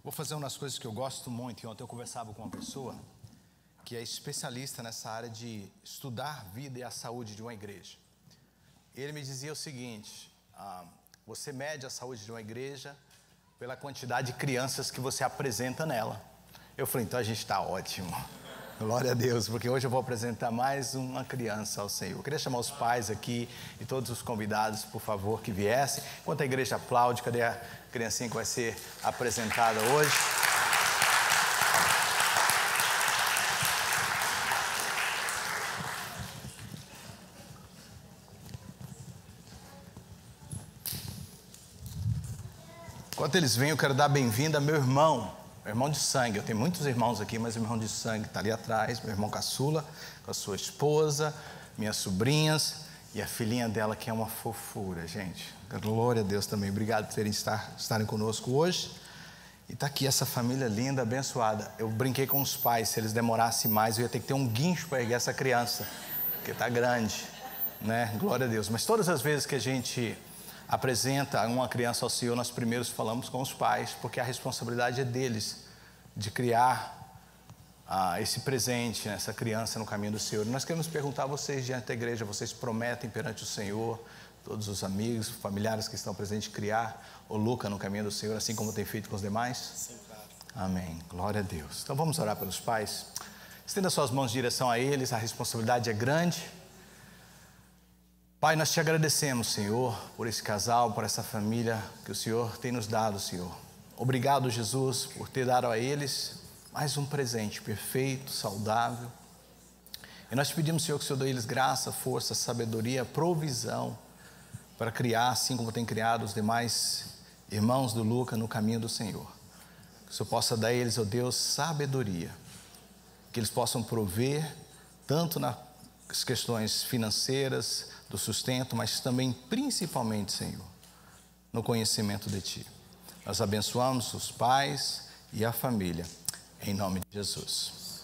Vou fazer uma das coisas que eu gosto muito. E ontem eu conversava com uma pessoa que é especialista nessa área de estudar a vida e a saúde de uma igreja. Ele me dizia o seguinte: você mede a saúde de uma igreja pela quantidade de crianças que você apresenta nela. Eu falei, então a gente está ótimo. Glória a Deus, porque hoje eu vou apresentar mais uma criança ao Senhor. Eu queria chamar os pais aqui e todos os convidados, por favor, que viessem. Enquanto a igreja aplaude, cadê a criancinha que vai ser apresentada hoje? Enquanto eles vêm, eu quero dar bem-vinda ao meu irmão de sangue. Eu tenho muitos irmãos aqui, mas o meu irmão de sangue está ali atrás, meu irmão caçula, com a sua esposa, minhas sobrinhas e a filhinha dela, que é uma fofura, gente. Glória a Deus também. Obrigado por estarem conosco hoje. E está aqui essa família linda, abençoada. Eu brinquei com os pais, se eles demorassem mais, eu ia ter que ter um guincho para erguer essa criança, porque está grande, né? Glória a Deus. Mas todas as vezes que a gente apresenta uma criança ao Senhor, nós primeiros falamos com os pais, porque a responsabilidade é deles, de criar esse presente, essa criança no caminho do Senhor. Nós queremos perguntar a vocês, diante da igreja, vocês prometem perante o Senhor, todos os amigos, familiares que estão presentes, criar o Luca no caminho do Senhor, assim como tem feito com os demais? Sim, claro. Amém, glória a Deus. Então vamos orar pelos pais. Estenda suas mãos em direção a eles, a responsabilidade é grande. Pai, nós te agradecemos, Senhor, por esse casal, por essa família que o Senhor tem nos dado, Senhor. Obrigado, Jesus, por ter dado a eles mais um presente perfeito, saudável. E nós te pedimos, Senhor, que o Senhor dê a eles graça, força, sabedoria, provisão para criar, assim como tem criado os demais irmãos do Luca no caminho do Senhor. Que o Senhor possa dar a eles, ó Deus, sabedoria. Que eles possam prover, tanto nas questões financeiras, do sustento, mas também, principalmente, Senhor, no conhecimento de Ti. Nós abençoamos os pais e a família, em nome de Jesus.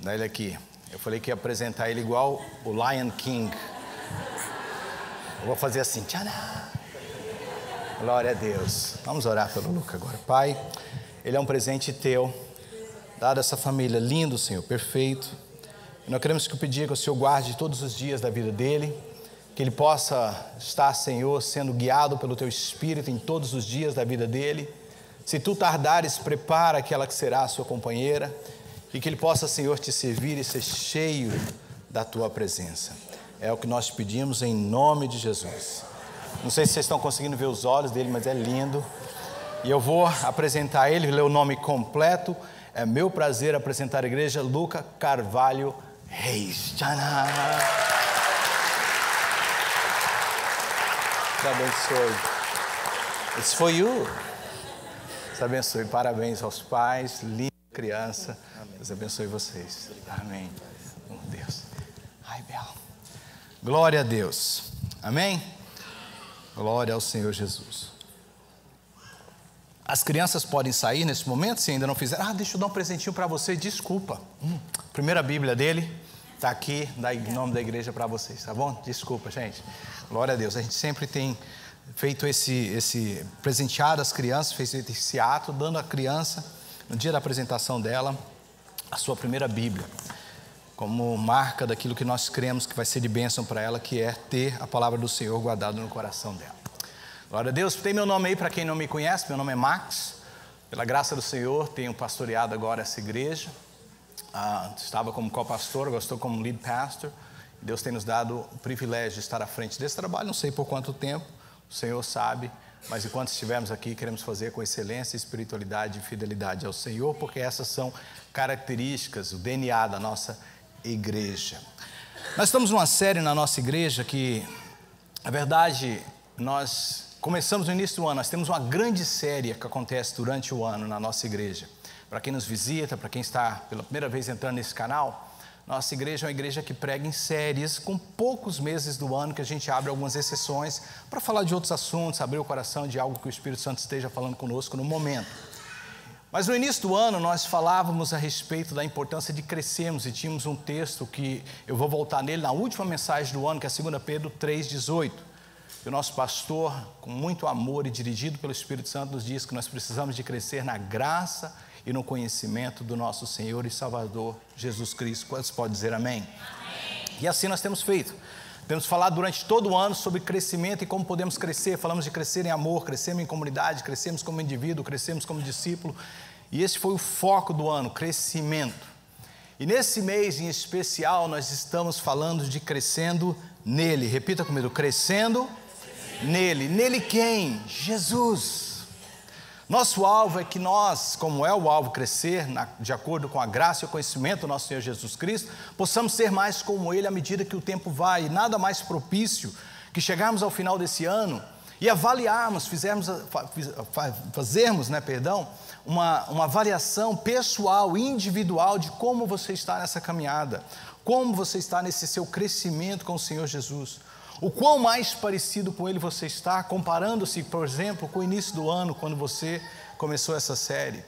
Dá ele aqui. Eu falei que ia apresentar ele igual o Lion King. Eu vou fazer assim, tcharam. Glória a Deus. Vamos orar pelo Luca agora. Pai, ele é um presente teu, dado a essa família, lindo, Senhor, perfeito. E nós queremos que eu pedir que o Senhor guarde todos os dias da vida dele, que ele possa estar, Senhor, sendo guiado pelo Teu Espírito em todos os dias da vida dele. Se Tu tardares, prepara aquela que será a sua companheira, e que ele possa, Senhor, Te servir e ser cheio da Tua presença. É o que nós te pedimos em nome de Jesus. Não sei se vocês estão conseguindo ver os olhos dele, mas é lindo. E eu vou apresentar ele, ler o nome completo. É meu prazer apresentar a igreja Luca Carvalho Reis. Tcharam! Deus abençoe. It's for you. Deus abençoe. Parabéns aos pais. Linda criança. Amém. Deus abençoe vocês. Amém. Oh, Deus. Ai, Bela. Glória a Deus. Amém. Glória ao Senhor Jesus. As crianças podem sair nesse momento, se ainda não fizeram. Deixa eu dar um presentinho para você. Desculpa. Primeira Bíblia dele está aqui, em nome da igreja para vocês, tá bom? Desculpa, gente. Glória a Deus. A gente sempre tem feito esse presenteado às crianças, fez esse ato, dando à criança, no dia da apresentação dela, a sua primeira Bíblia, como marca daquilo que nós cremos que vai ser de bênção para ela, que é ter a palavra do Senhor guardada no coração dela. Glória a Deus. Tem meu nome aí para quem não me conhece, meu nome é Max. Pela graça do Senhor, tenho pastoreado agora essa igreja. Estava como co-pastor, agora estou como lead pastor. Deus tem nos dado o privilégio de estar à frente desse trabalho, não sei por quanto tempo, o Senhor sabe, mas enquanto estivermos aqui, queremos fazer com excelência, espiritualidade e fidelidade ao Senhor, porque essas são características, o DNA da nossa igreja. Nós estamos numa série na nossa igreja que, na verdade, nós começamos no início do ano, nós temos uma grande série que acontece durante o ano na nossa igreja. Para quem nos visita, para quem está pela primeira vez entrando nesse canal, nossa igreja é uma igreja que prega em séries, com poucos meses do ano que a gente abre algumas exceções para falar de outros assuntos, abrir o coração de algo que o Espírito Santo esteja falando conosco no momento. Mas no início do ano nós falávamos a respeito da importância de crescermos e tínhamos um texto que eu vou voltar nele na última mensagem do ano, que é 2 Pedro 3,18. que o nosso pastor, com muito amor e dirigido pelo Espírito Santo, nos diz que nós precisamos de crescer na graça e no conhecimento do nosso Senhor e Salvador Jesus Cristo. Quantos podem dizer amém? Amém. E assim nós temos feito. Temos falado durante todo o ano sobre crescimento e como podemos crescer. Falamos de crescer em amor, crescemos em comunidade, crescemos como indivíduo, crescemos como discípulo. E esse foi o foco do ano, crescimento. E nesse mês em especial nós estamos falando de crescendo nele. Repita comigo, crescendo nele. Nele quem? Jesus. Nosso alvo é que nós, como é o alvo crescer, de acordo com a graça e o conhecimento do nosso Senhor Jesus Cristo, possamos ser mais como Ele à medida que o tempo vai. E nada mais propício que chegarmos ao final desse ano e avaliarmos, fazermos uma avaliação pessoal, individual de como você está nessa caminhada, como você está nesse seu crescimento com o Senhor Jesus. O quão mais parecido com Ele você está, comparando-se, por exemplo, com o início do ano, quando você começou essa série.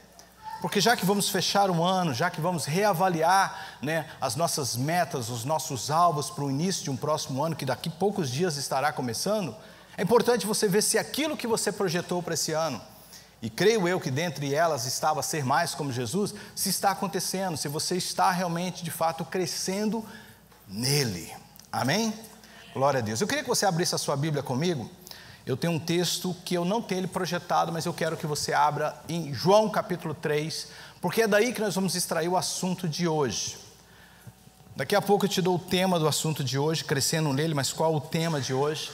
Porque já que vamos fechar um ano, já que vamos reavaliar as nossas metas, os nossos alvos para o início de um próximo ano, que daqui a poucos dias estará começando, é importante você ver se aquilo que você projetou para esse ano, e creio eu que dentre elas estava ser mais como Jesus, se está acontecendo, se você está realmente, de fato, crescendo nele. Amém? Glória a Deus. Eu queria que você abrisse a sua Bíblia comigo. Eu tenho um texto que eu não tenho ele projetado, mas eu quero que você abra em João capítulo 3, porque é daí que nós vamos extrair o assunto de hoje. Daqui a pouco eu te dou o tema do assunto de hoje, crescendo nele, mas qual o tema de hoje?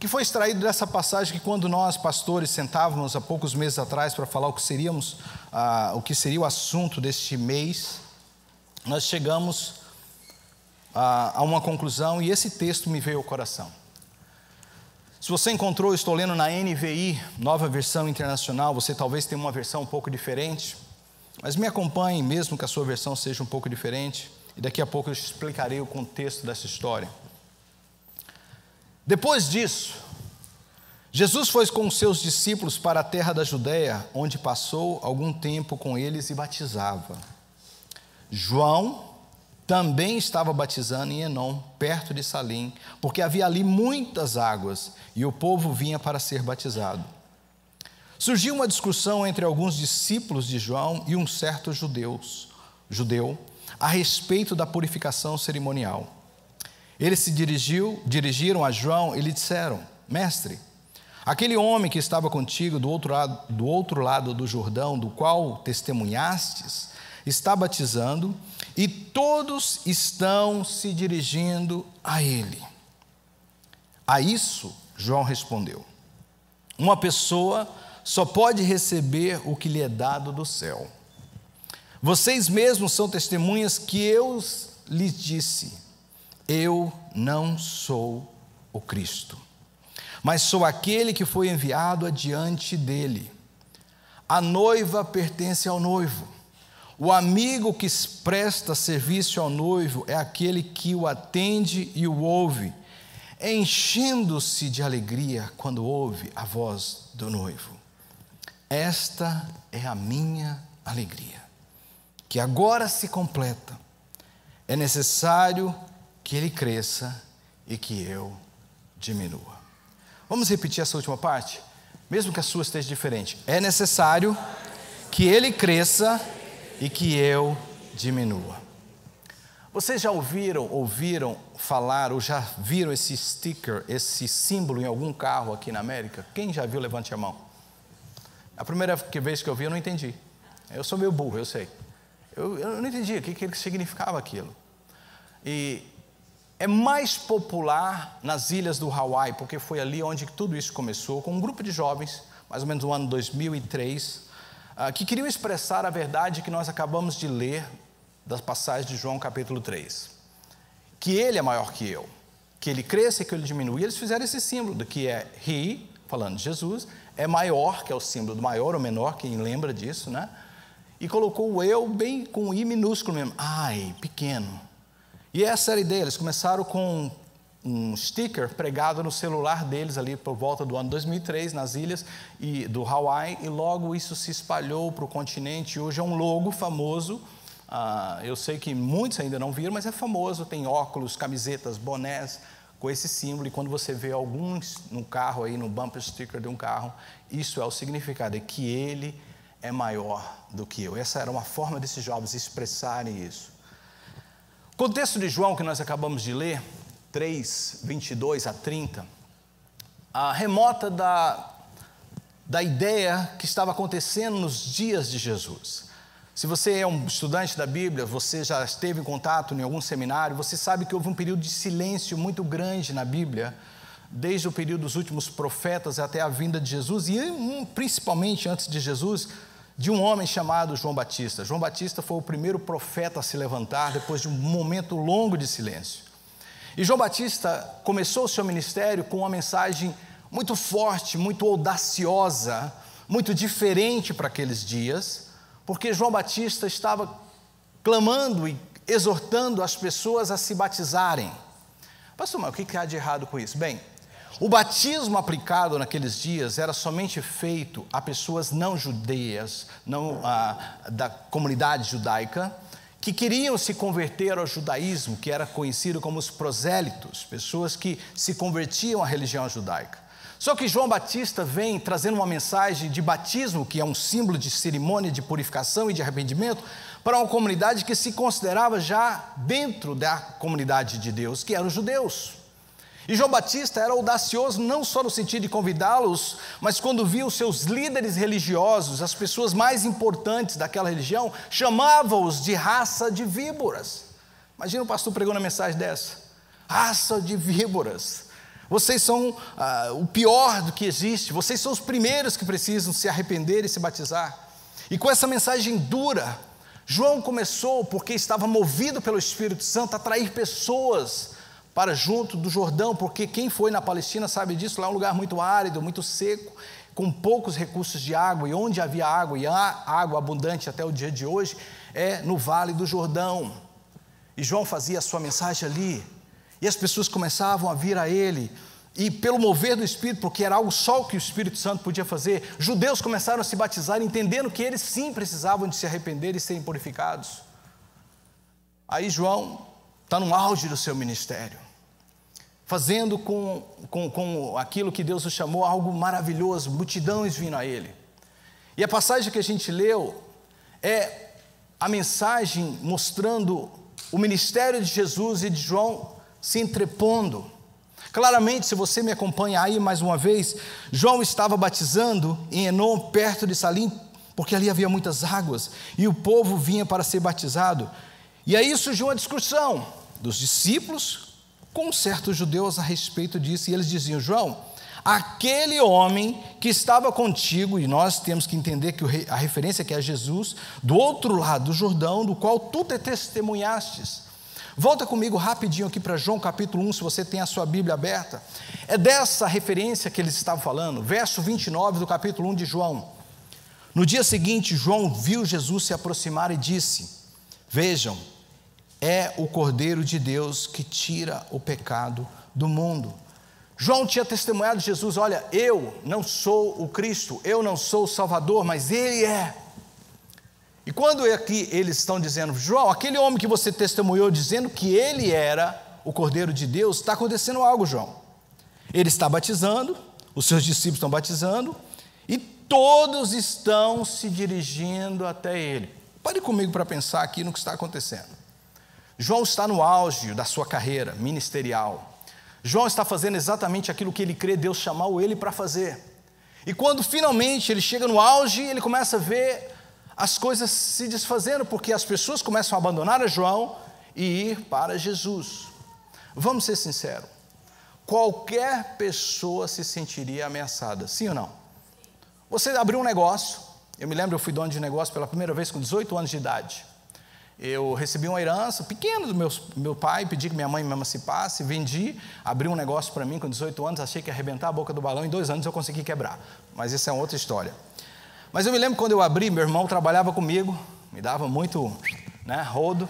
Que foi extraído dessa passagem que quando nós, pastores, sentávamos há poucos meses atrás para falar o que seria o assunto deste mês, nós chegamos a uma conclusão e esse texto me veio ao coração. Se você encontrou, eu estou lendo na NVI, Nova Versão Internacional, você talvez tenha uma versão um pouco diferente, mas me acompanhe mesmo que a sua versão seja um pouco diferente, e daqui a pouco eu te explicarei o contexto dessa história. Depois disso, Jesus foi com seus discípulos para a terra da Judeia, onde passou algum tempo com eles e batizava. João também estava batizando em Enom, perto de Salim, porque havia ali muitas águas, e o povo vinha para ser batizado. Surgiu uma discussão entre alguns discípulos de João e um certo judeu a respeito da purificação cerimonial. Eles se dirigiram a João e lhe disseram: Mestre, aquele homem que estava contigo do outro lado do Jordão, do qual testemunhastes, está batizando, e todos estão se dirigindo a ele. A isso, João respondeu: uma pessoa só pode receber o que lhe é dado do céu. Vocês mesmos são testemunhas que eu lhes disse: eu não sou o Cristo, mas sou aquele que foi enviado adiante dele. A noiva pertence ao noivo. O amigo que presta serviço ao noivo é aquele que o atende e o ouve, enchendo-se de alegria quando ouve a voz do noivo. Esta é a minha alegria, que agora se completa. É necessário que ele cresça e que eu diminua. Vamos repetir essa última parte? Mesmo que a sua esteja diferente. É necessário que ele cresça e que eu diminua. Vocês já ouviram falar ou já viram esse sticker, esse símbolo em algum carro aqui na América? Quem já viu, levante a mão. A primeira vez que eu vi, eu não entendi. Eu sou meio burro, eu sei. Eu não entendi o que significava aquilo. E é mais popular nas ilhas do Hawaii, porque foi ali onde tudo isso começou, com um grupo de jovens, mais ou menos no ano 2003, que queriam expressar a verdade que nós acabamos de ler das passagens de João capítulo 3. Que ele é maior que eu, que ele cresça e que ele diminua. E eles fizeram esse símbolo de que é he, falando de Jesus, é maior, que é o símbolo do maior ou menor, quem lembra disso, né? E colocou o eu bem com o i minúsculo mesmo, ai, pequeno. E essa era a ideia, eles começaram com um sticker pregado no celular deles ali por volta do ano 2003, nas ilhas do Hawaii, e logo isso se espalhou para o continente. Hoje é um logo famoso, eu sei que muitos ainda não viram, mas é famoso, tem óculos, camisetas, bonés, com esse símbolo, e quando você vê alguns no carro aí, no bumper sticker de um carro, isso é o significado, é que ele é maior do que eu. Essa era uma forma desses jovens expressarem isso. O contexto de João que nós acabamos de ler, 3, 22 a 30, remota da ideia que estava acontecendo nos dias de Jesus. Se você é um estudante da Bíblia, você já esteve em contato em algum seminário, você sabe que houve um período de silêncio muito grande na Bíblia, desde o período dos últimos profetas até a vinda de Jesus, e principalmente antes de Jesus, de um homem chamado João Batista. João Batista foi o primeiro profeta a se levantar depois de um momento longo de silêncio. E João Batista começou o seu ministério com uma mensagem muito forte, muito audaciosa, muito diferente para aqueles dias, porque João Batista estava clamando e exortando as pessoas a se batizarem. Pastor, mas o que há de errado com isso? Bem, o batismo aplicado naqueles dias era somente feito a pessoas não judeias, da comunidade judaica, que queriam se converter ao judaísmo, que era conhecido como os prosélitos, pessoas que se convertiam à religião judaica. Só que João Batista vem trazendo uma mensagem de batismo, que é um símbolo de cerimônia de purificação e de arrependimento, para uma comunidade que se considerava já dentro da comunidade de Deus, que eram os judeus. E João Batista era audacioso não só no sentido de convidá-los, mas quando via os seus líderes religiosos, as pessoas mais importantes daquela religião, chamava-os de raça de víboras. Imagina o pastor pregando uma mensagem dessa: raça de víboras, vocês são o pior do que existe, vocês são os primeiros que precisam se arrepender e se batizar. E com essa mensagem dura, João começou, porque estava movido pelo Espírito Santo, a atrair pessoas para junto do Jordão, porque quem foi na Palestina sabe disso, lá é um lugar muito árido, muito seco, com poucos recursos de água, e onde havia água, e há água abundante até o dia de hoje, é no Vale do Jordão. E João fazia a sua mensagem ali, e as pessoas começavam a vir a ele, e pelo mover do Espírito, porque era algo só o que o Espírito Santo podia fazer, judeus começaram a se batizar, entendendo que eles sim precisavam de se arrepender e serem purificados. Aí João está no auge do seu ministério, fazendo com aquilo que Deus o chamou algo maravilhoso, multidões vindo a ele. E a passagem que a gente leu é a mensagem mostrando o ministério de Jesus e de João se entrepondo. Claramente, se você me acompanha aí mais uma vez, João estava batizando em Enom, perto de Salim, porque ali havia muitas águas, e o povo vinha para ser batizado. E aí surgiu uma discussão dos discípulos com certos judeus a respeito disso, e eles diziam: João, aquele homem que estava contigo, e nós temos que entender que a referência que é Jesus, do outro lado do Jordão, do qual tu te testemunhastes. Volta comigo rapidinho aqui para João capítulo 1, se você tem a sua Bíblia aberta. É dessa referência que eles estavam falando, verso 29 do capítulo 1 de João. No dia seguinte, João viu Jesus se aproximar e disse: vejam, é o Cordeiro de Deus que tira o pecado do mundo. João tinha testemunhado de Jesus: olha, eu não sou o Cristo, eu não sou o Salvador, mas Ele é. E quando aqui eles estão dizendo: João, aquele homem que você testemunhou dizendo que Ele era o Cordeiro de Deus, está acontecendo algo, João. Ele está batizando, os seus discípulos estão batizando, e todos estão se dirigindo até Ele. Pare comigo para pensar aqui no que está acontecendo. João está no auge da sua carreira ministerial. João está fazendo exatamente aquilo que ele crê Deus chamou ele para fazer. E quando finalmente ele chega no auge, ele começa a ver as coisas se desfazendo, porque as pessoas começam a abandonar a João e ir para Jesus. Vamos ser sinceros, qualquer pessoa se sentiria ameaçada, sim ou não? Você abriu um negócio, eu me lembro, eu fui dono de negócio pela primeira vez com 18 anos de idade. Eu recebi uma herança pequena do meu pai, pedi que minha mãe me emancipasse, vendi, abri um negócio para mim com 18 anos, achei que ia arrebentar a boca do balão, em 2 anos eu consegui quebrar, mas isso é outra história. Mas eu me lembro quando eu abri, meu irmão trabalhava comigo, me dava muito rodo.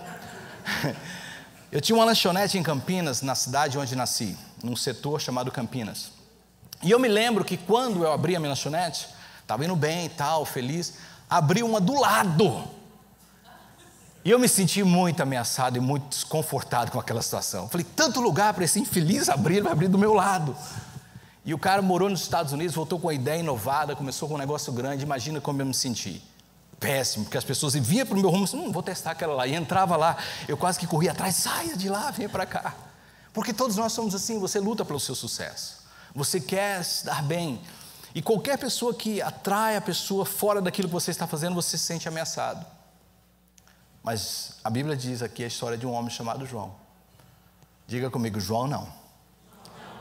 Eu tinha uma lanchonete em Campinas, na cidade onde nasci, num setor chamado Campinas. E eu me lembro que quando eu abri a minha lanchonete, estava indo bem e tal, feliz, abri uma do lado. E eu me senti muito ameaçado e muito desconfortado com aquela situação. Falei, tanto lugar para esse infeliz abrir, ele vai abrir do meu lado. E o cara morou nos Estados Unidos, voltou com uma ideia inovada, começou com um negócio grande. Imagina como eu me senti. Péssimo, porque as pessoas vinham para o meu rumo, vou testar aquela lá. E entrava lá, eu quase que corria atrás, saia de lá, venha para cá. Porque todos nós somos assim, você luta pelo seu sucesso. Você quer se dar bem. E qualquer pessoa que atrai a pessoa fora daquilo que você está fazendo, você se sente ameaçado. Mas a Bíblia diz aqui a história de um homem chamado João. Diga comigo, João não.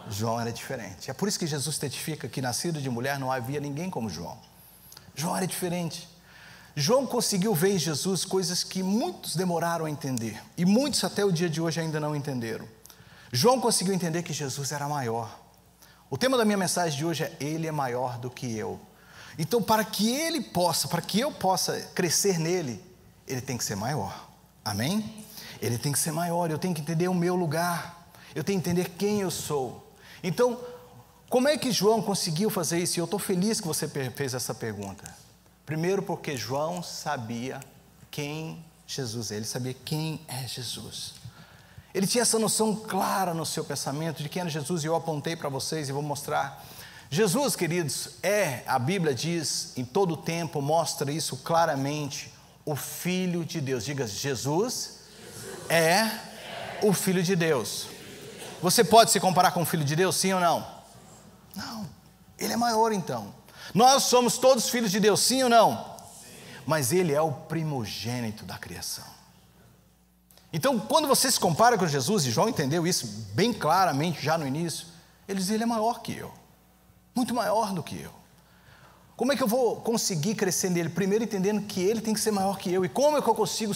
João era diferente. É por isso que Jesus testifica que nascido de mulher não havia ninguém como João. João era diferente. João conseguiu ver em Jesus coisas que muitos demoraram a entender. E muitos até o dia de hoje ainda não entenderam. João conseguiu entender que Jesus era maior. O tema da minha mensagem de hoje é: Ele é maior do que eu. Então, para que eu possa crescer nele, ele tem que ser maior, amém? Ele tem que ser maior, eu tenho que entender o meu lugar, eu tenho que entender quem eu sou. Então, como é que João conseguiu fazer isso? E eu estou feliz que você fez essa pergunta. Primeiro porque João sabia quem Jesus é, ele sabia quem é Jesus. Ele tinha essa noção clara no seu pensamento de quem era Jesus, e eu apontei para vocês e vou mostrar. Jesus, queridos, a Bíblia diz, em todo o tempo, mostra isso claramente, o Filho de Deus. Diga, Jesus é o Filho de Deus. Você pode se comparar com o Filho de Deus, sim ou não? Não, ele é maior então. Nós somos todos filhos de Deus, sim ou não? Mas ele é o primogênito da criação. Então, quando você se compara com Jesus, e João entendeu isso bem claramente já no início, ele diz, ele é maior que eu, muito maior do que eu. Como é que eu vou conseguir crescer nele? Primeiro entendendo que ele tem que ser maior que eu. E como é que eu consigo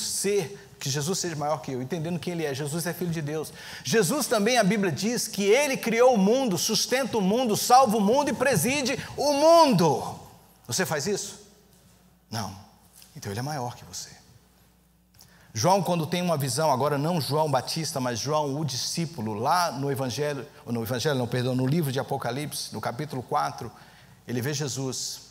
que Jesus seja maior que eu? Entendendo quem ele é. Jesus é Filho de Deus. Jesus também, a Bíblia diz que ele criou o mundo, sustenta o mundo, salva o mundo e preside o mundo. Você faz isso? Não. Então ele é maior que você. João, quando tem uma visão, agora não João Batista, mas João o discípulo, lá no no livro de Apocalipse, no capítulo 4, ele vê Jesus.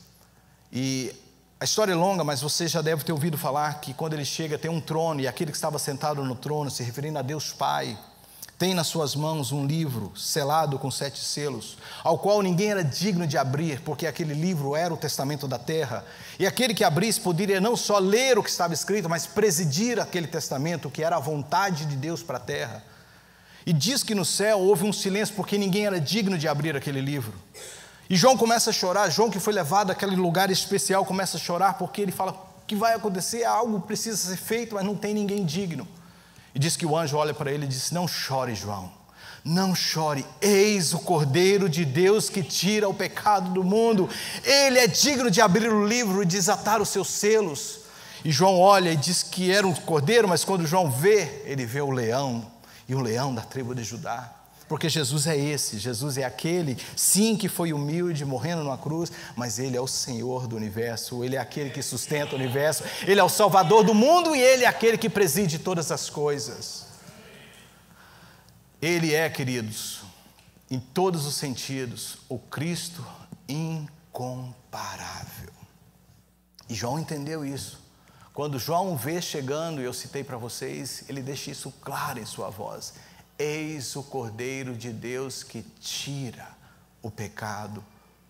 E a história é longa, mas você já deve ter ouvido falar que quando ele chega tem um trono, e aquele que estava sentado no trono, se referindo a Deus Pai, tem nas suas mãos um livro selado com 7 selos, ao qual ninguém era digno de abrir, porque aquele livro era o testamento da terra, e aquele que abrisse poderia não só ler o que estava escrito, mas presidir aquele testamento, que era a vontade de Deus para a terra. E diz que no céu houve um silêncio, porque ninguém era digno de abrir aquele livro. E João começa a chorar. João, que foi levado àquele lugar especial, começa a chorar, porque ele fala que vai acontecer, algo precisa ser feito, mas não tem ninguém digno. E diz que o anjo olha para ele e diz, não chore, João, não chore, eis o Cordeiro de Deus que tira o pecado do mundo, ele é digno de abrir o livro e desatar os seus selos. E João olha e diz que era um cordeiro, mas quando João vê, ele vê o leão, e o leão da tribo de Judá. Porque Jesus é esse, Jesus é aquele, sim, que foi humilde, morrendo numa cruz, mas Ele é o Senhor do universo, Ele é aquele que sustenta o universo, Ele é o Salvador do mundo e Ele é aquele que preside todas as coisas. Ele é, queridos, em todos os sentidos, o Cristo incomparável. E João entendeu isso. Quando João vê chegando, e eu citei para vocês, ele deixa isso claro em sua voz. Eis o Cordeiro de Deus que tira o pecado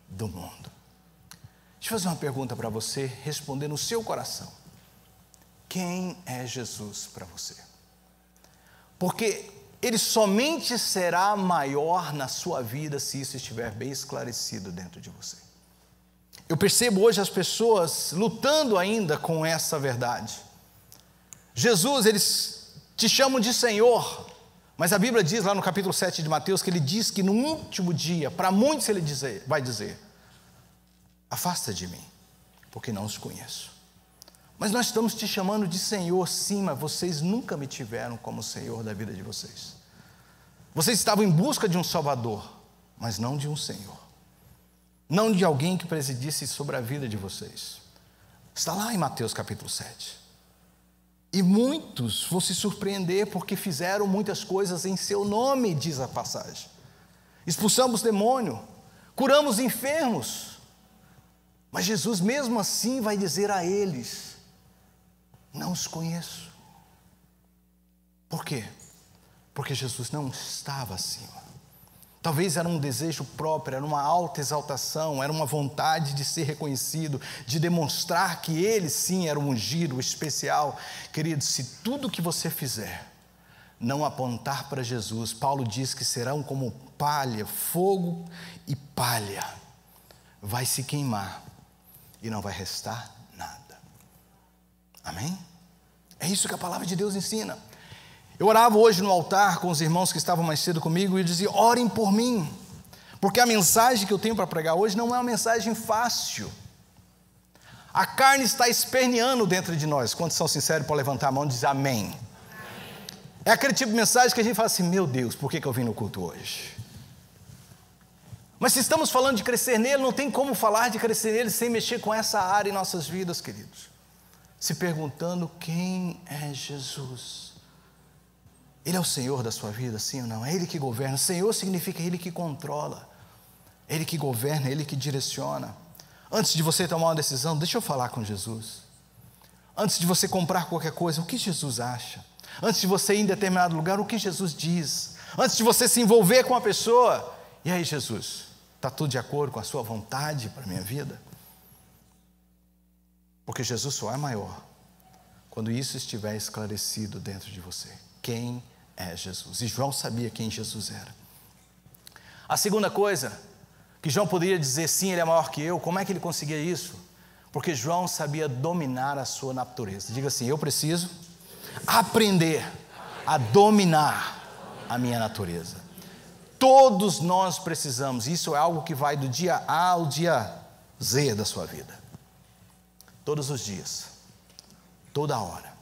do mundo. Deixa eu fazer uma pergunta para você, responder no seu coração. Quem é Jesus para você? Porque Ele somente será maior na sua vida se isso estiver bem esclarecido dentro de você. Eu percebo hoje as pessoas lutando ainda com essa verdade. Jesus, eles te chamam de Senhor, mas a Bíblia diz lá no capítulo 7 de Mateus que ele diz que no último dia, para muitos ele vai dizer, afasta de mim, porque não os conheço. Mas nós estamos te chamando de Senhor, sim, mas vocês nunca me tiveram como Senhor da vida de vocês. Vocês estavam em busca de um Salvador, mas não de um Senhor. Não de alguém que presidisse sobre a vida de vocês. Está lá em Mateus capítulo 7. E muitos vão se surpreender porque fizeram muitas coisas em seu nome, diz a passagem. Expulsamos demônio, curamos enfermos. Mas Jesus mesmo assim vai dizer a eles, não os conheço. Por quê? Porque Jesus não estava acima. Talvez era um desejo próprio, era uma alta exaltação, era uma vontade de ser reconhecido, de demonstrar que ele sim era o ungido, o especial. Querido, se tudo que você fizer não apontar para Jesus, Paulo diz que serão como palha, fogo e palha, vai se queimar e não vai restar nada. Amém? É isso que a palavra de Deus ensina. Eu orava hoje no altar com os irmãos que estavam mais cedo comigo e eu dizia: orem por mim, porque a mensagem que eu tenho para pregar hoje não é uma mensagem fácil. A carne está esperneando dentro de nós. Quantos são sinceros, para levantar a mão e dizer amém? É aquele tipo de mensagem que a gente fala assim: meu Deus, por que eu vim no culto hoje? Mas se estamos falando de crescer nele, não tem como falar de crescer nele sem mexer com essa área em nossas vidas, queridos. Se perguntando: quem é Jesus? Ele é o Senhor da sua vida, sim ou não? É Ele que governa. Senhor significa Ele que controla, Ele que governa, Ele que direciona. Antes de você tomar uma decisão, deixa eu falar com Jesus. Antes de você comprar qualquer coisa, o que Jesus acha? Antes de você ir em determinado lugar, o que Jesus diz? Antes de você se envolver com a pessoa, e aí, Jesus, está tudo de acordo com a sua vontade para a minha vida? Porque Jesus só é maior quando isso estiver esclarecido dentro de você. Quem é Jesus? E João sabia quem Jesus era. A segunda coisa, que João poderia dizer: sim, ele é maior que eu. Como é que ele conseguia isso? Porque João sabia dominar a sua natureza. Diga assim: eu preciso aprender a dominar a minha natureza. Todos nós precisamos. Isso é algo que vai do dia A ao dia Z da sua vida. Todos os dias, toda hora.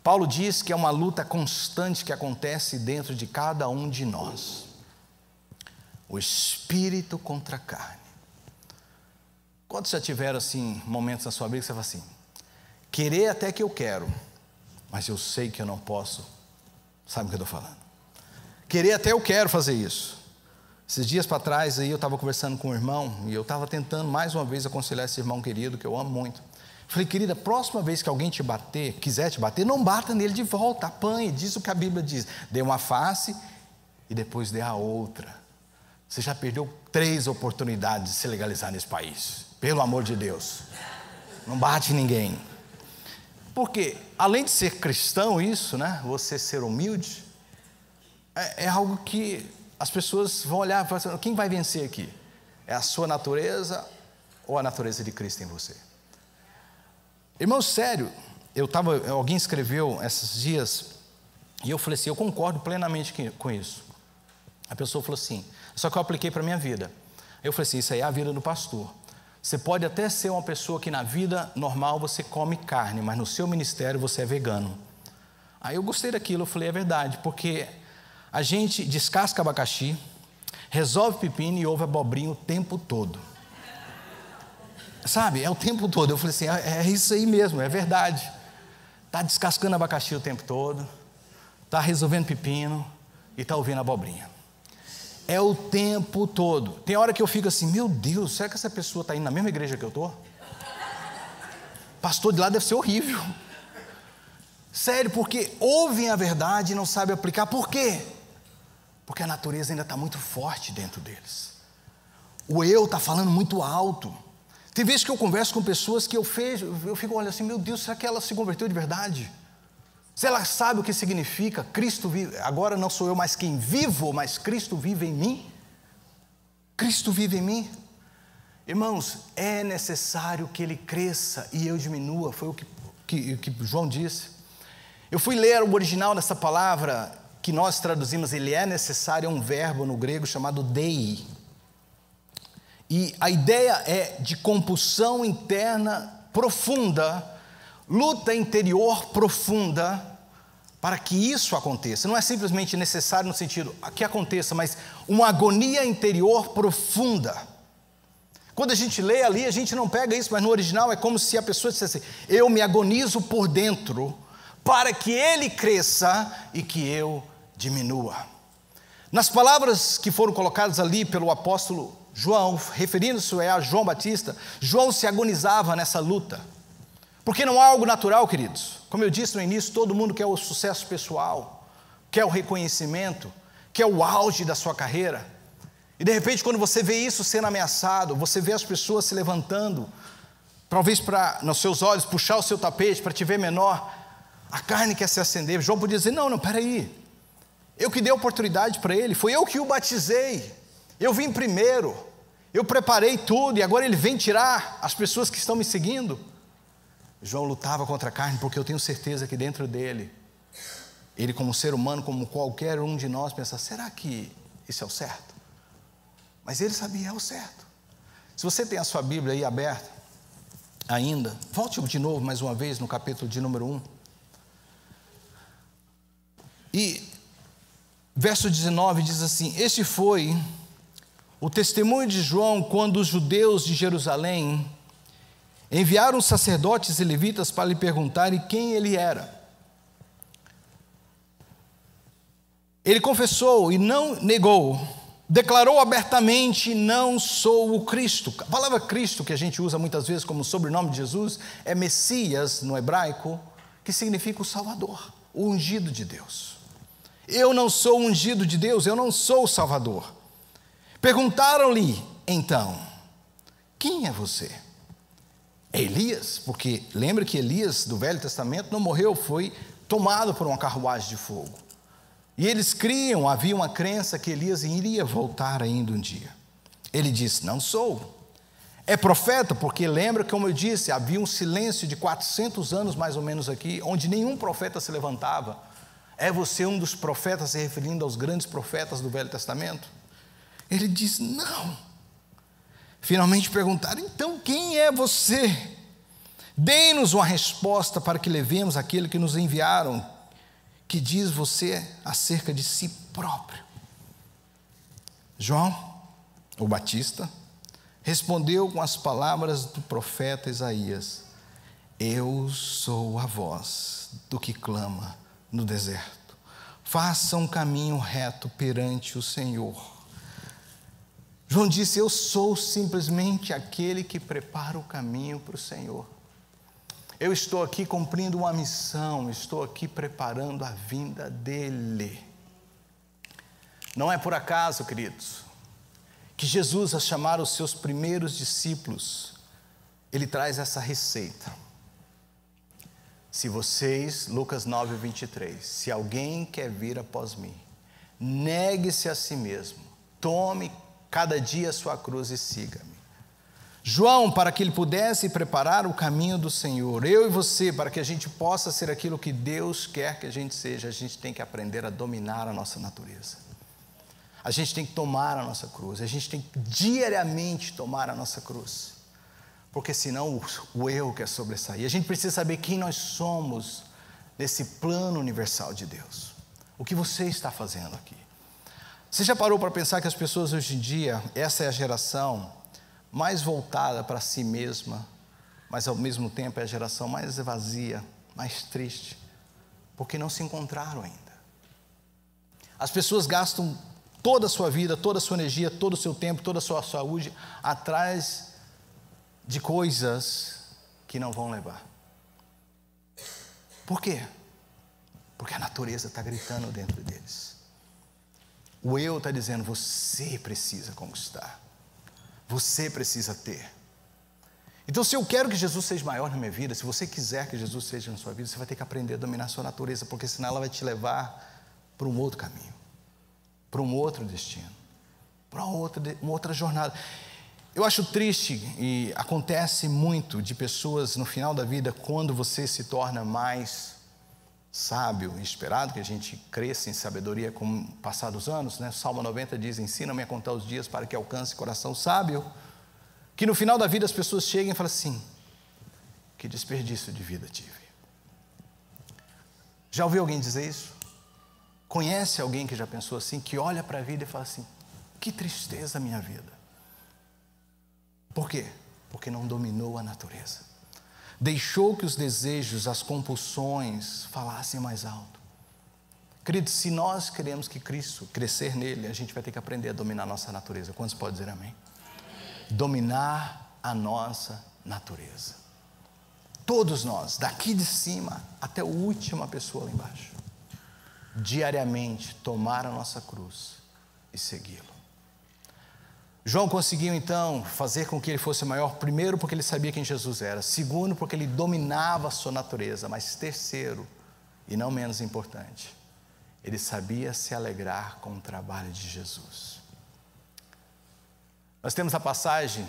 Paulo diz que é uma luta constante que acontece dentro de cada um de nós. O espírito contra a carne. Quantos já tiveram assim momentos na sua vida que você fala assim: querer até que eu quero, mas eu sei que eu não posso? Sabe o que eu estou falando? Querer até eu quero fazer isso. Esses dias para trás aí eu estava conversando com um irmão e eu estava tentando mais uma vez aconselhar esse irmão querido que eu amo muito. Falei: querida, próxima vez que alguém te bater, quiser te bater, não bata nele de volta, apanhe, diz o que a Bíblia diz. Dê uma face e depois dê a outra. Você já perdeu 3 oportunidades de se legalizar nesse país. Pelo amor de Deus. Não bate ninguém. Porque, além de ser cristão isso, né? Você ser humilde, é algo que as pessoas vão olhar e falar assim: quem vai vencer aqui? É a sua natureza ou a natureza de Cristo em você? Irmão, sério, alguém escreveu esses dias, e eu falei assim: eu concordo plenamente com isso. A pessoa falou assim, só que eu apliquei para a minha vida. Eu falei assim: isso aí é a vida do pastor. Você pode até ser uma pessoa que na vida normal você come carne, mas no seu ministério você é vegano. Aí eu gostei daquilo, eu falei: é verdade, porque a gente descasca abacaxi, resolve pepino e ouve abobrinha o tempo todo. Sabe, é o tempo todo. Eu falei assim: é isso aí mesmo, é verdade. Está descascando abacaxi o tempo todo, está resolvendo pepino e está ouvindo abobrinha. É o tempo todo. Tem hora que eu fico assim: meu Deus, será que essa pessoa está indo na mesma igreja que eu estou? Pastor de lá deve ser horrível. Sério, porque ouvem a verdade e não sabem aplicar. Por quê? Porque a natureza ainda está muito forte dentro deles. O eu está falando muito alto. Tem vezes que eu converso com pessoas que eu fico olhando assim: meu Deus, será que ela se converteu de verdade? Se ela sabe o que significa Cristo vive, agora não sou eu mais quem vivo, mas Cristo vive em mim. Cristo vive em mim. Irmãos, é necessário que Ele cresça e eu diminua. Foi o que João disse. Eu fui ler o original dessa palavra que nós traduzimos: ele é necessário, é um verbo no grego chamado dei. E a ideia é de compulsão interna profunda, luta interior profunda, para que isso aconteça. Não é simplesmente necessário no sentido que aconteça, mas uma agonia interior profunda. Quando a gente lê ali, a gente não pega isso, mas no original é como se a pessoa dissesse: eu me agonizo por dentro, para que ele cresça e que eu diminua. Nas palavras que foram colocadas ali pelo apóstolo João, referindo-se a João Batista, João se agonizava nessa luta, porque não há algo natural, queridos. Como eu disse no início, todo mundo quer o sucesso pessoal, quer o reconhecimento, quer o auge da sua carreira. E de repente, quando você vê isso sendo ameaçado, você vê as pessoas se levantando, talvez para, nos seus olhos, puxar o seu tapete para te ver menor, a carne quer se acender. João podia dizer, não, peraí, eu que dei oportunidade para ele, foi eu que o batizei, eu vim primeiro, eu preparei tudo, e agora ele vem tirar as pessoas que estão me seguindo. João lutava contra a carne, porque eu tenho certeza que dentro dele, ele como ser humano, como qualquer um de nós, pensa, será que isso é o certo? Mas ele sabia, é o certo. Se você tem a sua Bíblia aí aberta, ainda, volte de novo mais uma vez no capítulo de número 1. E verso 19 diz assim, este foi o testemunho de João quando os judeus de Jerusalém enviaram os sacerdotes e levitas para lhe perguntarem quem ele era. Ele confessou e não negou, declarou abertamente, não sou o Cristo. A palavra Cristo, que a gente usa muitas vezes como sobrenome de Jesus, é Messias no hebraico, que significa o Salvador, o ungido de Deus. Eu não sou o ungido de Deus, eu não sou o Salvador. Perguntaram-lhe então, quem é você? É Elias? Porque lembra que Elias do Velho Testamento não morreu, foi tomado por uma carruagem de fogo. E eles criam, havia uma crença que Elias iria voltar ainda um dia. Ele disse, não sou. É profeta, porque lembra, como eu disse, havia um silêncio de 400 anos mais ou menos aqui, onde nenhum profeta se levantava. É você um dos profetas, se referindo aos grandes profetas do Velho Testamento? Ele diz, não. Finalmente perguntaram, então quem é você? Dê-nos uma resposta para que levemos aquele que nos enviaram, que diz você acerca de si próprio. João, o Batista, respondeu com as palavras do profeta Isaías, eu sou a voz do que clama no deserto, faça um caminho reto perante o Senhor. João disse, eu sou simplesmente aquele que prepara o caminho para o Senhor. Eu estou aqui cumprindo uma missão, estou aqui preparando a vinda dEle. Não é por acaso, queridos, que Jesus, a chamar os seus primeiros discípulos, Ele traz essa receita. Se vocês, Lucas 9, 23, se alguém quer vir após mim, negue-se a si mesmo, tome cada dia a sua cruz e siga-me. João, para que ele pudesse preparar o caminho do Senhor, eu e você, para que a gente possa ser aquilo que Deus quer que a gente seja, a gente tem que aprender a dominar a nossa natureza. A gente tem que tomar a nossa cruz, a gente tem que diariamente tomar a nossa cruz, porque senão o eu quer sobressair. A gente precisa saber quem nós somos nesse plano universal de Deus. O que você está fazendo aqui? Você já parou para pensar que as pessoas hoje em dia, essa é a geração mais voltada para si mesma, mas ao mesmo tempo é a geração mais vazia, mais triste, porque não se encontraram ainda. As pessoas gastam toda a sua vida, toda a sua energia, todo o seu tempo, toda a sua saúde atrás de coisas que não vão levar. Por quê? Porque a natureza está gritando dentro deles. O eu está dizendo, você precisa conquistar, você precisa ter. Então, se eu quero que Jesus seja maior na minha vida, se você quiser que Jesus seja na sua vida, você vai ter que aprender a dominar a sua natureza, porque senão ela vai te levar para um outro caminho, para um outro destino, para uma outra jornada. Eu acho triste, e acontece muito de pessoas no final da vida, quando você se torna mais sábio e esperado, que a gente cresça em sabedoria com o passar dos anos, né? Salmo 90 diz, ensina-me a contar os dias para que alcance coração sábio, que no final da vida as pessoas cheguem e falam assim, que desperdício de vida tive. Já ouviu alguém dizer isso? Conhece alguém que já pensou assim, que olha para a vida e fala assim, que tristeza a minha vida. Por quê? Porque não dominou a natureza. Deixou que os desejos, as compulsões falassem mais alto. Queridos, se nós queremos que Cristo crescer nele, a gente vai ter que aprender a dominar a nossa natureza. Quantos podem dizer amém? Dominar a nossa natureza. Todos nós, daqui de cima até a última pessoa lá embaixo. diariamente tomar a nossa cruz e segui-lo. João conseguiu então fazer com que ele fosse maior, primeiro porque ele sabia quem Jesus era, segundo porque ele dominava a sua natureza, mas terceiro, e não menos importante, ele sabia se alegrar com o trabalho de Jesus. Nós temos a passagem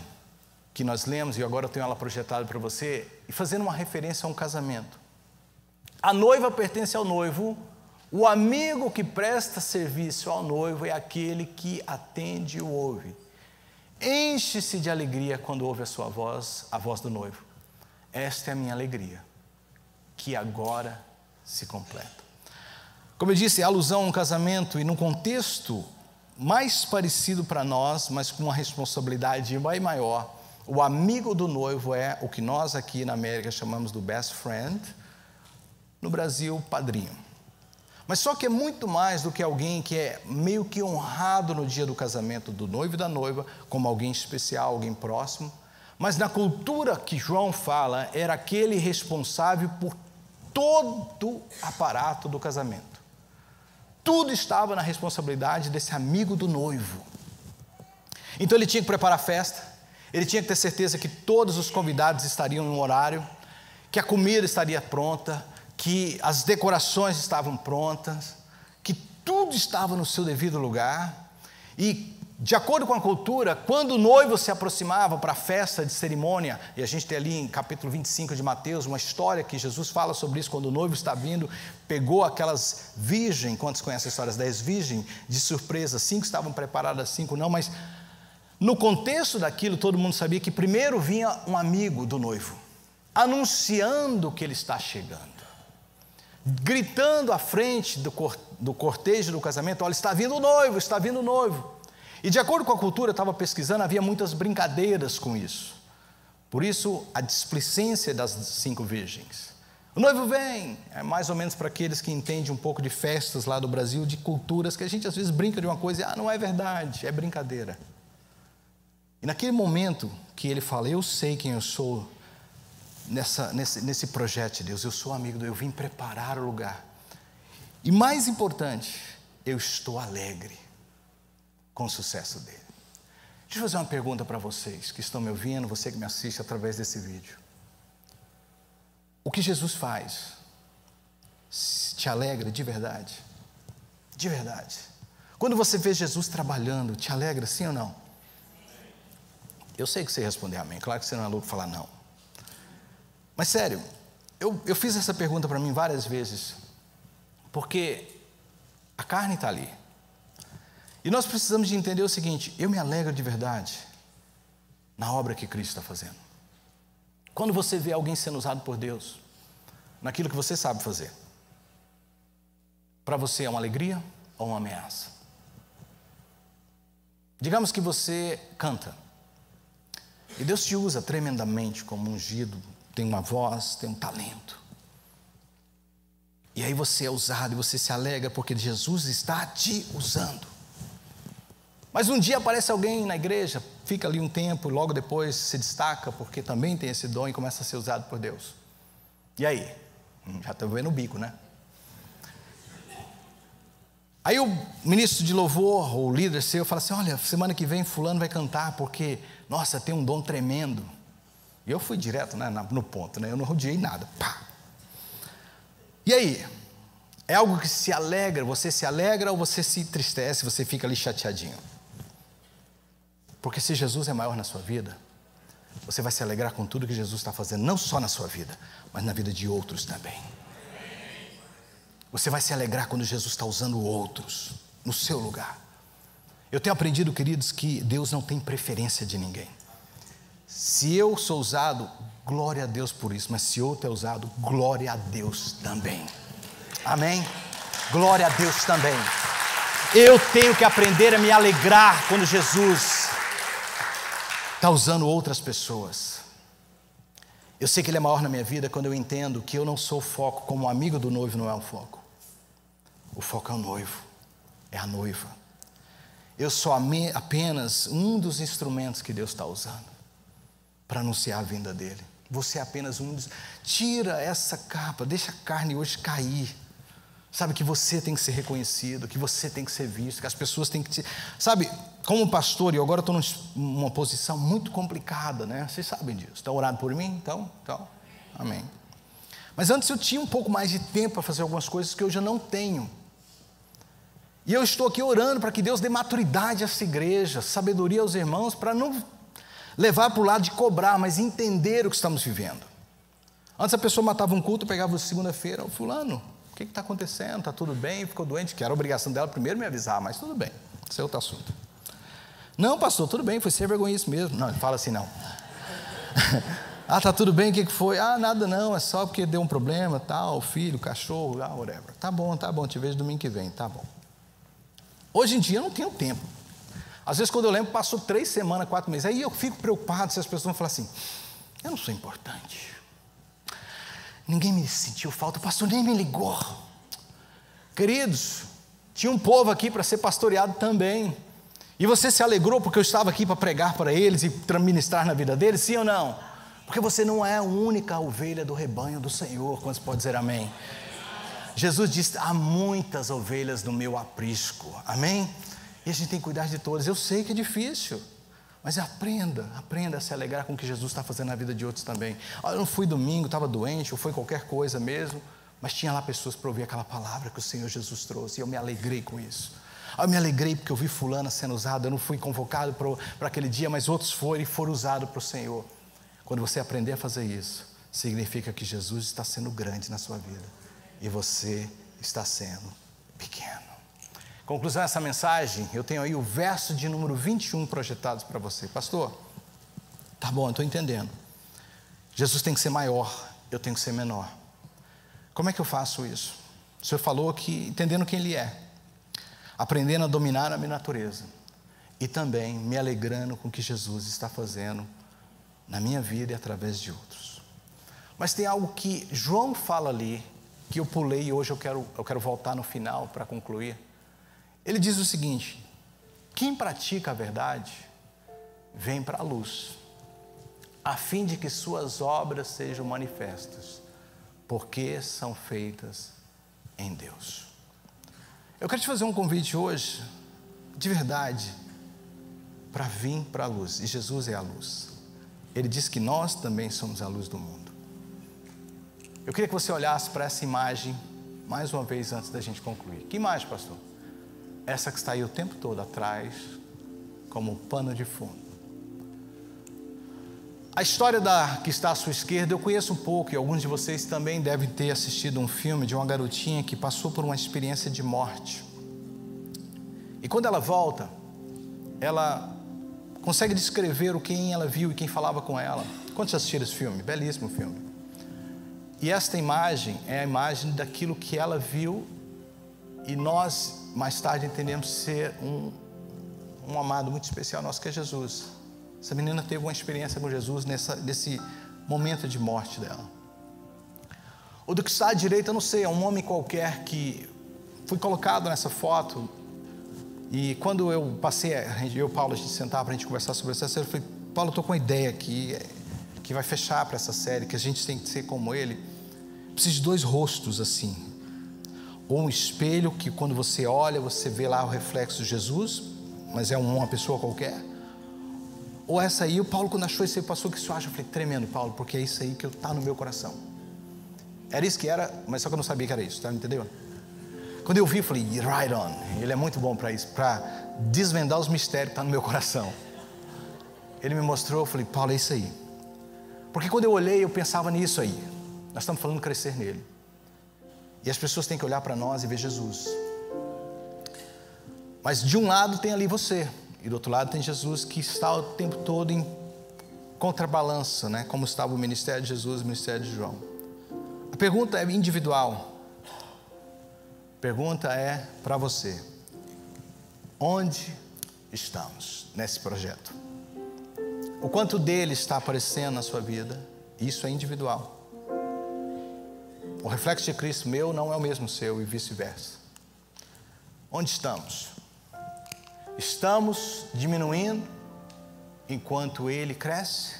que nós lemos, e agora eu tenho ela projetada para você, e fazendo uma referência a um casamento. A noiva pertence ao noivo, o amigo que presta serviço ao noivo é aquele que atende e o ouve. Enche-se de alegria quando ouve a sua voz, a voz do noivo. Esta é a minha alegria, que agora se completa. Como eu disse, é alusão a um casamento e num contexto mais parecido para nós, mas com uma responsabilidade bem maior. O amigo do noivo é o que nós aqui na América chamamos do best friend, no Brasil, padrinho. Mas só que é muito mais do que alguém que é meio que honrado no dia do casamento do noivo e da noiva, como alguém especial, alguém próximo. Mas na cultura que João fala, era aquele responsável por todo o aparato do casamento. Tudo estava na responsabilidade desse amigo do noivo. Então ele tinha que preparar a festa, ele tinha que ter certeza que todos os convidados estariam no horário, que a comida estaria pronta, que as decorações estavam prontas, que tudo estava no seu devido lugar. E, de acordo com a cultura, quando o noivo se aproximava para a festa de cerimônia, e a gente tem ali em capítulo 25 de Mateus, uma história que Jesus fala sobre isso, quando o noivo está vindo, pegou aquelas virgens, quantos conhecem a história das 10 virgens, de surpresa, 5 estavam preparadas, 5 não, mas no contexto daquilo, todo mundo sabia que primeiro vinha um amigo do noivo, anunciando que ele está chegando, gritando à frente do cortejo do casamento: olha, está vindo o noivo, está vindo o noivo. E de acordo com a cultura, eu estava pesquisando, havia muitas brincadeiras com isso. Por isso, a displicência das 5 virgens. O noivo vem, é mais ou menos para aqueles que entendem um pouco de festas lá do Brasil, de culturas, que a gente às vezes brinca de uma coisa e, não é verdade, é brincadeira. E naquele momento que ele fala: eu sei quem eu sou, nesse projeto de Deus, eu sou amigo do Deus, eu vim preparar o lugar. E mais importante, eu estou alegre com o sucesso dele. Deixa eu fazer uma pergunta para vocês que estão me ouvindo, você que me assiste através desse vídeo. O que Jesus faz te alegra de verdade? De verdade. Quando você vê Jesus trabalhando, te alegra sim ou não? Eu sei que você responder amém, claro que você não é louco falar não. Mas sério, eu fiz essa pergunta para mim várias vezes, porque a carne está ali. E nós precisamos de entender o seguinte: eu me alegro de verdade na obra que Cristo está fazendo. Quando você vê alguém sendo usado por Deus, naquilo que você sabe fazer, para você é uma alegria ou uma ameaça? Digamos que você canta, e Deus te usa tremendamente como ungido, tem uma voz, tem um talento. E aí você é usado e você se alegra porque Jesus está te usando. Mas um dia aparece alguém na igreja, fica ali um tempo, logo depois se destaca porque também tem esse dom e começa a ser usado por Deus. E aí? Já estou vendo o bico, né? Aí o ministro de louvor, o líder seu, fala assim: olha, semana que vem fulano vai cantar porque, nossa, tem um dom tremendo. E eu fui direto, né, no ponto, né? Eu não rodeei nada. Pá. E aí? É algo que se alegra, você se alegra ou você se entristece, você fica ali chateadinho? Porque se Jesus é maior na sua vida, você vai se alegrar com tudo que Jesus está fazendo, não só na sua vida, mas na vida de outros também. Você vai se alegrar quando Jesus está usando outros no seu lugar. Eu tenho aprendido, queridos, que Deus não tem preferência de ninguém. Se eu sou usado, glória a Deus por isso, mas se outro é usado, glória a Deus também. Amém? Glória a Deus também. Eu tenho que aprender a me alegrar quando Jesus está usando outras pessoas. Eu sei que Ele é maior na minha vida quando eu entendo que eu não sou o foco, como o amigo do noivo não é o foco. O foco é o noivo, é a noiva. Eu sou apenas um dos instrumentos que Deus está usando para anunciar a vinda dEle. Você é apenas um dos... Tira essa capa, deixa a carne hoje cair. Sabe, que você tem que ser reconhecido, que você tem que ser visto, que as pessoas têm que te... Sabe, como pastor, e eu agora estou numa posição muito complicada, né? Vocês sabem disso. Estão orando por mim? Então, amém. Mas antes eu tinha um pouco mais de tempo para fazer algumas coisas que hoje eu não tenho. E eu estou aqui orando para que Deus dê maturidade a essa igreja, sabedoria aos irmãos, para não levar para o lado de cobrar, mas entender o que estamos vivendo. Antes a pessoa matava um culto, pegava segunda-feira, fulano, o que está acontecendo? Está tudo bem? Ficou doente? Que era a obrigação dela primeiro me avisar, mas tudo bem, isso é outro assunto. Não, pastor, tudo bem, foi sem vergonha isso mesmo. Não, ele fala assim, não. Ah, está tudo bem, o que foi? Ah, nada não, é só porque deu um problema, tal, filho, cachorro, whatever. Tá bom, te vejo domingo que vem, tá bom. Hoje em dia eu não tenho tempo. Às vezes quando eu lembro, passou 3 semanas, 4 meses, aí eu fico preocupado se as pessoas vão falar assim, eu não sou importante. Ninguém me sentiu falta, o pastor nem me ligou. Queridos, tinha um povo aqui para ser pastoreado também. E você se alegrou porque eu estava aqui para pregar para eles e ministrar na vida deles, sim ou não? Porque você não é a única ovelha do rebanho do Senhor. Quantos podem dizer amém? Jesus disse, há muitas ovelhas no meu aprisco, amém? E a gente tem que cuidar de todas. Eu sei que é difícil, mas aprenda a se alegrar com o que Jesus está fazendo na vida de outros também. Eu não fui domingo, estava doente, ou foi qualquer coisa mesmo, mas tinha lá pessoas para ouvir aquela palavra que o Senhor Jesus trouxe, e eu me alegrei com isso. Eu me alegrei porque eu vi fulana sendo usada, eu não fui convocado para aquele dia, mas outros foram e foram usados para o Senhor. Quando você aprender a fazer isso, significa que Jesus está sendo grande na sua vida, e você está sendo pequeno. Conclusão dessa mensagem, eu tenho aí o verso de número 21 projetados para você. Pastor, tá bom, eu estou entendendo. Jesus tem que ser maior, eu tenho que ser menor. Como é que eu faço isso? O Senhor falou que entendendo quem Ele é, aprendendo a dominar a minha natureza, e também me alegrando com o que Jesus está fazendo na minha vida e através de outros. Mas tem algo que João fala ali, que eu pulei e hoje eu quero voltar no final para concluir. Ele diz o seguinte, quem pratica a verdade, vem para a luz, a fim de que suas obras sejam manifestas, porque são feitas em Deus. Eu quero te fazer um convite hoje, de verdade, para vir para a luz, e Jesus é a luz. Ele diz que nós também somos a luz do mundo. Eu queria que você olhasse para essa imagem, mais uma vez antes da gente concluir. Que imagem, pastor? Essa que está aí o tempo todo atrás, como um pano de fundo. A história que está à sua esquerda eu conheço um pouco, e alguns de vocês também devem ter assistido um filme de uma garotinha que passou por uma experiência de morte. E quando ela volta, ela consegue descrever quem ela viu e quem falava com ela. Quantos assistiram esse filme? Belíssimo filme. E esta imagem é a imagem daquilo que ela viu, e nós mais tarde entendemos ser um amado muito especial nosso, que é Jesus. Essa menina teve uma experiência com Jesus nesse momento de morte dela. O do que está à direita, eu não sei, é um homem qualquer que foi colocado nessa foto. E quando eu passei, eu e o Paulo, a gente sentar para a gente conversar sobre essa série, eu falei, Paulo, eu estou com uma ideia aqui, que vai fechar para essa série, que a gente tem que ser como ele. Precisa de 2 rostos assim. Ou um espelho que quando você olha, você vê lá o reflexo de Jesus, mas é uma pessoa qualquer. Ou essa aí, o Paulo quando achou isso aí, passou o que você acha? Eu falei, tremendo, Paulo, porque é isso aí que está no meu coração. Era isso que era, mas só que eu não sabia que era isso, tá? Entendeu? Quando eu vi, eu falei, right on, ele é muito bom para isso, para desvendar os mistérios que estão no meu coração. Ele me mostrou, eu falei, Paulo, é isso aí. Porque quando eu olhei, eu pensava nisso aí. Nós estamos falando de crescer nele. E as pessoas têm que olhar para nós e ver Jesus. Mas de um lado tem ali você, e do outro lado tem Jesus, que está o tempo todo em contrabalança, né? Como estava o ministério de Jesus e o ministério de João. A pergunta é individual. A pergunta é para você: onde estamos nesse projeto? O quanto dele está aparecendo na sua vida? Isso é individual. O reflexo de Cristo meu não é o mesmo seu, e vice-versa. Onde estamos? Estamos diminuindo enquanto ele cresce?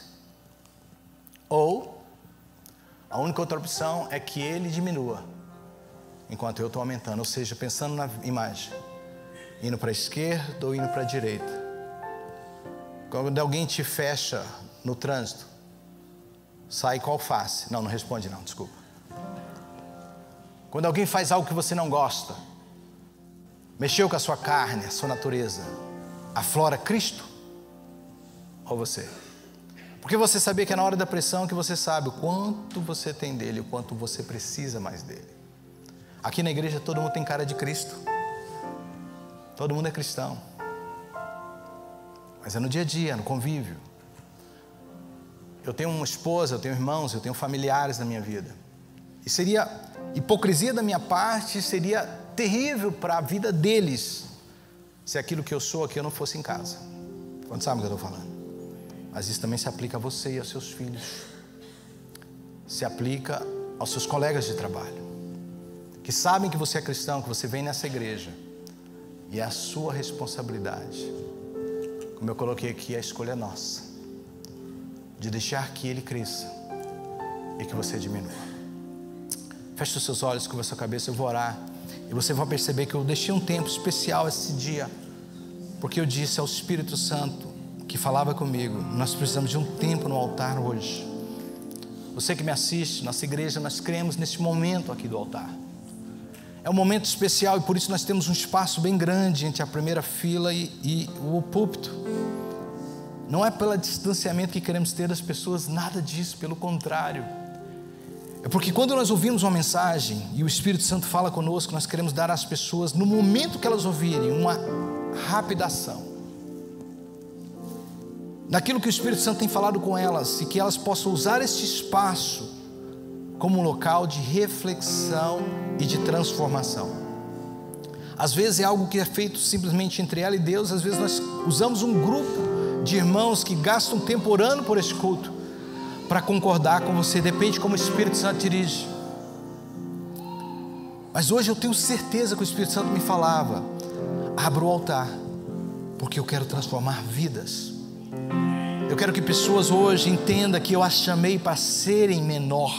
Ou a única outra opção é que ele diminua enquanto eu estou aumentando. Ou seja, pensando na imagem, indo para a esquerda ou indo para a direita. Quando alguém te fecha no trânsito, sai qual face? Não responde não, desculpa. Quando alguém faz algo que você não gosta, mexeu com a sua carne, a sua natureza, aflora Cristo ou você? Porque você sabia que é na hora da pressão que você sabe o quanto você tem dele, o quanto você precisa mais dele. Aqui na igreja todo mundo tem cara de Cristo, todo mundo é cristão, mas é no dia a dia, no convívio. Eu tenho uma esposa, eu tenho irmãos, eu tenho familiares na minha vida, e seria hipocrisia da minha parte, seria terrível para a vida deles se aquilo que eu sou aqui eu não fosse em casa. Quando sabe o que eu estou falando? Mas isso também se aplica a você e aos seus filhos, se aplica aos seus colegas de trabalho, que sabem que você é cristão, que você vem nessa igreja, e é a sua responsabilidade. Como eu coloquei aqui, a escolha é nossa, de deixar que ele cresça e que você diminua. Feche os seus olhos, curva a sua cabeça, eu vou orar, e você vai perceber que eu deixei um tempo especial esse dia, porque eu disse ao Espírito Santo que falava comigo, nós precisamos de um tempo no altar hoje. Você que me assiste, nossa igreja, nós cremos nesse momento aqui do altar. É um momento especial e por isso nós temos um espaço bem grande entre a primeira fila e o púlpito. Não é pelo distanciamento que queremos ter das pessoas, nada disso, pelo contrário. É porque quando nós ouvimos uma mensagem e o Espírito Santo fala conosco, nós queremos dar às pessoas, no momento que elas ouvirem, uma rápida ação daquilo que o Espírito Santo tem falado com elas, e que elas possam usar este espaço como um local de reflexão e de transformação. Às vezes é algo que é feito simplesmente entre ela e Deus. Às vezes nós usamos um grupo de irmãos que gastam tempo orando por este culto para concordar com você, depende de como o Espírito Santo dirige. Mas hoje eu tenho certeza que o Espírito Santo me falava: abra o altar, porque eu quero transformar vidas. Eu quero que pessoas hoje entendam que eu as chamei para serem menor,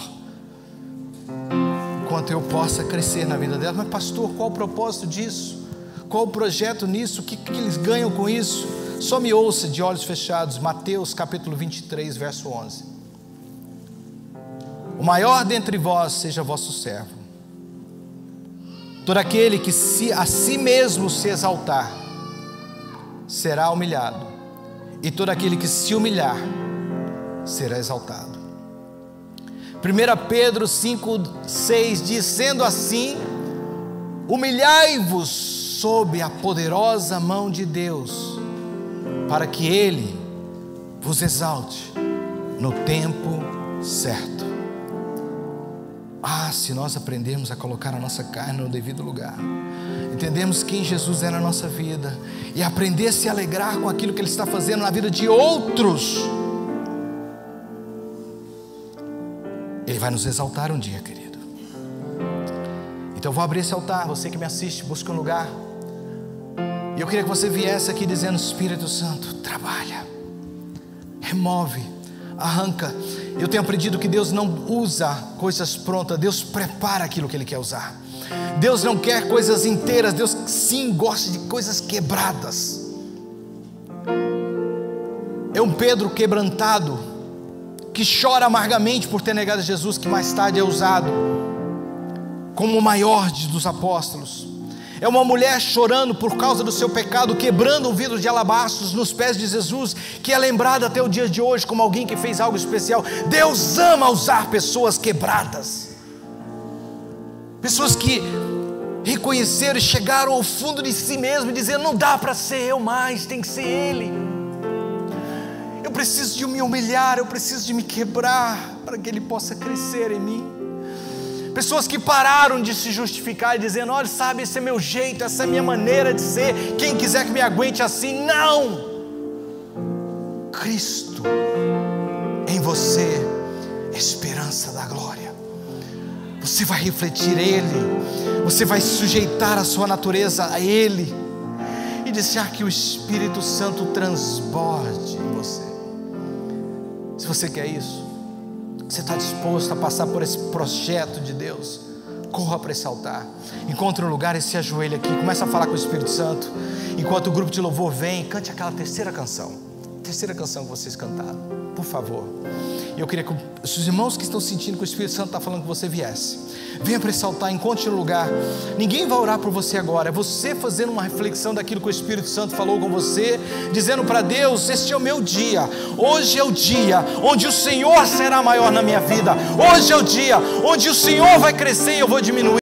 enquanto eu possa crescer na vida delas. Mas pastor, qual o propósito disso? Qual o projeto nisso? O que eles ganham com isso? Só me ouça de olhos fechados, Mateus capítulo 23, verso 11. O maior dentre vós seja vosso servo. Todo aquele que a si mesmo se exaltar será humilhado, e todo aquele que se humilhar será exaltado. 1 Pedro 5,6 diz: sendo assim, humilhai-vos sob a poderosa mão de Deus, para que Ele vos exalte no tempo certo. Se nós aprendermos a colocar a nossa carne no devido lugar, entendemos quem Jesus é na nossa vida, e aprender a se alegrar com aquilo que Ele está fazendo na vida de outros, Ele vai nos exaltar um dia, querido. Então eu vou abrir esse altar. Você que me assiste, busca um lugar, e eu queria que você viesse aqui dizendo: Espírito Santo, trabalha, remove, arranca. Eu tenho aprendido que Deus não usa coisas prontas, Deus prepara aquilo que Ele quer usar. Deus não quer coisas inteiras, Deus sim gosta de coisas quebradas. É um Pedro quebrantado, que chora amargamente por ter negado Jesus, que mais tarde é usado como o maior dos apóstolos. É uma mulher chorando por causa do seu pecado, quebrando um vidro de alabastros nos pés de Jesus, que é lembrada até o dia de hoje como alguém que fez algo especial. Deus ama usar pessoas quebradas, pessoas que reconheceram e chegaram ao fundo de si mesmo e dizendo: não dá para ser eu mais, tem que ser Ele. Eu preciso de me humilhar, eu preciso de me quebrar para que Ele possa crescer em mim. Pessoas que pararam de se justificar e dizendo: olha, sabe, esse é meu jeito, essa é a minha maneira de ser, quem quiser que me aguente assim. Não! Cristo em você, esperança da glória. Você vai refletir Ele, você vai sujeitar a sua natureza a Ele e deixar que o Espírito Santo transborde em você. Se você quer isso, você está disposto a passar por esse projeto de Deus, corra para esse altar, encontre um lugar e se ajoelhe aqui, começa a falar com o Espírito Santo, enquanto o grupo de louvor vem, cante aquela terceira canção que vocês cantaram, por favor. E eu queria que os irmãos que estão sentindo que o Espírito Santo está falando que você viesse, venha para esse altar, encontre um lugar. Ninguém vai orar por você agora, é você fazendo uma reflexão daquilo que o Espírito Santo falou com você, dizendo para Deus: este é o meu dia, hoje é o dia onde o Senhor será maior na minha vida, hoje é o dia onde o Senhor vai crescer e eu vou diminuir.